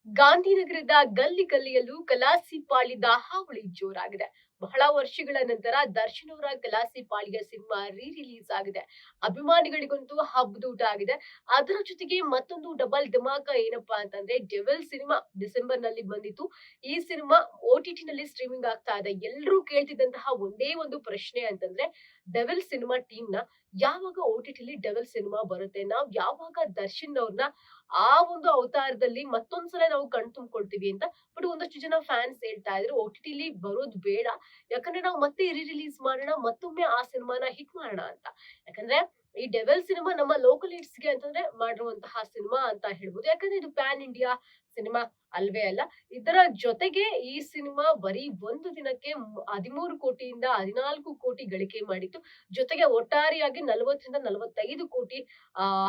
ಗಾಂಧಿನಗರದ ಗಲ್ಲಿ ಗಲ್ಲಿಯಲ್ಲೂ ಕಲಾಸಿ ಪಾಳಿದ ಹಾವಳಿ ಜೋರಾಗಿದೆ. ಬಹಳ ವರ್ಷಗಳ ನಂತರ ದರ್ಶನ್ ಅವರ ಕಲಾಸಿ ಪಾಳಿಯ ಸಿನಿಮಾ ರಿಲೀಸ್ ಆಗಿದೆ. ಅಭಿಮಾನಿಗಳಿಗಂತೂ ಹಬ್ಬದೂಟ ಆಗಿದೆ. ಅದರ ಜೊತೆಗೆ ಮತ್ತೊಂದು ಡಬಲ್ ಧಮಾಕ ಏನಪ್ಪಾ ಅಂತಂದ್ರೆ ಡೆವಿಲ್ ಸಿನಿಮಾ ಡಿಸೆಂಬರ್ ನಲ್ಲಿ ಬಂದಿತ್ತು. ಈ ಸಿನಿಮಾ OTT ನಲ್ಲಿ ಸ್ಟ್ರೀಮಿಂಗ್ ಆಗ್ತಾ ಇದೆ. ಎಲ್ಲರೂ ಕೇಳ್ತಿದ್ದಂತಹ ಒಂದೇ ಒಂದು ಪ್ರಶ್ನೆ ಅಂತಂದ್ರೆ ಡೆವಿಲ್ ಸಿನಿಮಾ ಟೀಮ್ ನ ಯಾವಾಗ OTT ಲಿ ಡೆವಿಲ್ ಸಿನಿಮಾ ಬರುತ್ತೆ, ನಾವ್ ಯಾವಾಗ ದರ್ಶನ್ ಅವ್ರನ್ನ ಆ ಒಂದು ಅವತಾರದಲ್ಲಿ ಮತ್ತೊಂದ್ಸಲ ನಾವು ಕಣ್ ತುಂಬ್ಕೊಳ್ತೀವಿ ಅಂತ. ಬಟ್ ಒಂದಷ್ಟು ಜನ ಫ್ಯಾನ್ಸ್ ಹೇಳ್ತಾ ಇದ್ರು OTT ಬರೋದ್ ಬೇಡ. ಯಾಕಂದ್ರೆ ನಾವು ಮತ್ತೆ ರಿಲೀಸ್ ಮಾಡೋಣ, ಮತ್ತೊಮ್ಮೆ ಆ ಸಿನಿಮಾನ ಹಿಟ್ ಮಾಡೋಣ ಅಂತ. ಯಾಕಂದ್ರೆ ಈ ಡೆವಿಲ್ ಸಿನಿಮಾ ನಮ್ಮ ಲೋಕಲ್ ಗೆ ಅಂತಂದ್ರೆ ಮಾಡಿರುವಂತಹ ಸಿನಿಮಾ ಅಂತ ಹೇಳ್ಬೋದು. ಯಾಕಂದ್ರೆ ಇದು ಪ್ಯಾನ್ ಇಂಡಿಯಾ ಸಿನಿಮಾ ಅಲ್ವೇ ಅಲ್ಲ. ಇದರ ಜೊತೆಗೆ ಈ ಸಿನಿಮಾ ಬರೀ ಒಂದು ದಿನಕ್ಕೆ 13 ಕೋಟಿಯಿಂದ 14 ಕೋಟಿ ಗಳಿಕೆ ಮಾಡಿತ್ತು. ಜೊತೆಗೆ ಒಟ್ಟಾರೆಯಾಗಿ 40ರಿಂದ 45 ಕೋಟಿ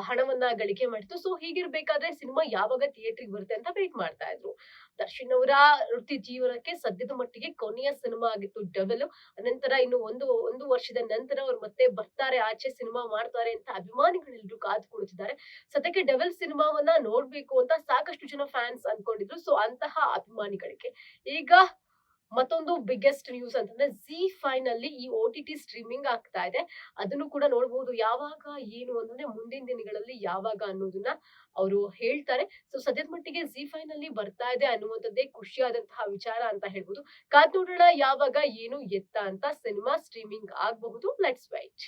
ಹಣವನ್ನ ಗಳಿಕೆ ಮಾಡಿತ್ತು. ಸೊ ಹೀಗಿರ್ಬೇಕಾದ್ರೆ ಸಿನಿಮಾ ಯಾವಾಗ ಥಿಯೇಟರ್‌ಗೆ ಬರುತ್ತೆ ಅಂತ ವೇಟ್ ಮಾಡ್ತಾ ಇದ್ರು. ದರ್ಶನ್ ಅವರ ವೃತ್ತಿ ಜೀವನಕ್ಕೆ ಸದ್ಯದ ಮಟ್ಟಿಗೆ ಕೊನೆಯ ಸಿನಿಮಾ ಆಗಿತ್ತು ಡೆವಿಲ್. ನಂತರ ಇನ್ನು ಒಂದು ವರ್ಷದ ನಂತರ ಅವ್ರು ಮತ್ತೆ ಬರ್ತಾರೆ, ಆಚೆ ಸಿನಿಮಾ ಮಾಡ್ತಾರೆ ಅಂತ ಅಭಿಮಾನಿಗಳೆಲ್ಲರೂ ಕಾದು ಕುಳಿತಿದ್ದಾರೆ. ಸದ್ಯಕ್ಕೆ ಡೆವಿಲ್ ಸಿನಿಮಾವನ್ನ ನೋಡ್ಬೇಕು ಅಂತ ಸಾಕಷ್ಟು ಜನ ಫ್ಯಾನ್ಸ್ ಅನ್ಕೊಂಡಿದ್ರು. ಸೊ ಅಂತಹ ಅಭಿಮಾನಿಗಳಿಗೆ ಈಗ ಮತ್ತೊಂದು ಬಿಗ್ಗೆಸ್ಟ್ ನ್ಯೂಸ್ ಅಂತಂದ್ರೆ ZEE5 ನಲ್ಲಿ ಈ OTT ಸ್ಟ್ರೀಮಿಂಗ್ ಆಗ್ತಾ ಇದೆ. ಅದನ್ನು ಕೂಡ ನೋಡಬಹುದು. ಯಾವಾಗ ಏನು ಅಂತಂದ್ರೆ ಮುಂದಿನ ದಿನಗಳಲ್ಲಿ ಯಾವಾಗ ಅನ್ನೋದನ್ನ ಅವರು ಹೇಳ್ತಾರೆ. ಸೊ ಸದ್ಯದ ಮಟ್ಟಿಗೆ ZEE5 ನಲ್ಲಿ ಬರ್ತಾ ಇದೆ ಅನ್ನುವಂಥದ್ದೇ ಖುಷಿಯಾದಂತಹ ವಿಚಾರ ಅಂತ ಹೇಳ್ಬೋದು. ಕಾದ್ ನೋಡೋಣ ಯಾವಾಗ ಏನು ಎತ್ತ ಅಂತ ಸಿನಿಮಾ ಸ್ಟ್ರೀಮಿಂಗ್ ಆಗಬಹುದು. Let's wait.